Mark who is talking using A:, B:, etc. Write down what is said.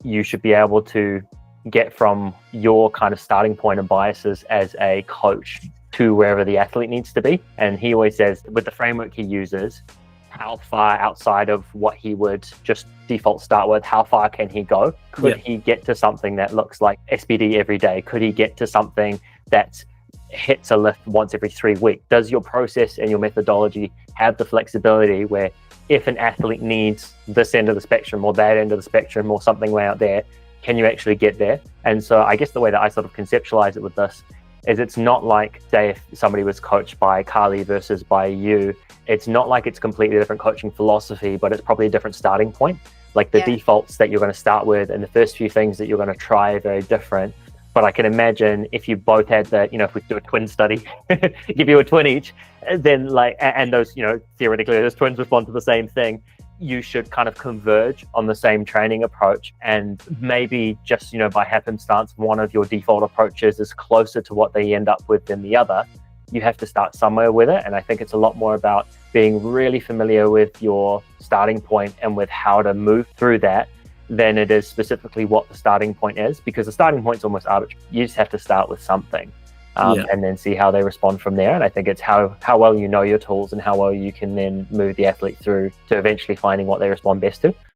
A: you should be able to get from your kind of starting point and biases as a coach to wherever the athlete needs to be. And he always says, with the framework he uses, how far outside of what he would just default start with, how far can he go? Could he get to something that looks like SBD every day? Could he get to something that hits a lift once every 3 weeks? Does your process and your methodology have the flexibility where if an athlete needs this end of the spectrum or that end of the spectrum or something way out there, can you actually get there? And so I guess the way that I sort of conceptualize it with this is it's not like, say, if somebody was coached by Carly versus by you, it's not like it's completely different coaching philosophy, but it's probably a different starting point. Like the defaults that you're going to start with and the first few things that you're going to try are very different. But I can imagine if you both had the, if we do a twin study, give you a twin each, then and those, theoretically those twins respond to the same thing, you should kind of converge on the same training approach. And maybe just, by happenstance, one of your default approaches is closer to what they end up with than the other. You have to start somewhere with it. And I think it's a lot more about being really familiar with your starting point and with how to move through that than it is specifically what the starting point is, because the starting point is almost arbitrary. You just have to start with something and then see how they respond from there. And I think it's how well you know your tools and how well you can then move the athlete through to eventually finding what they respond best to.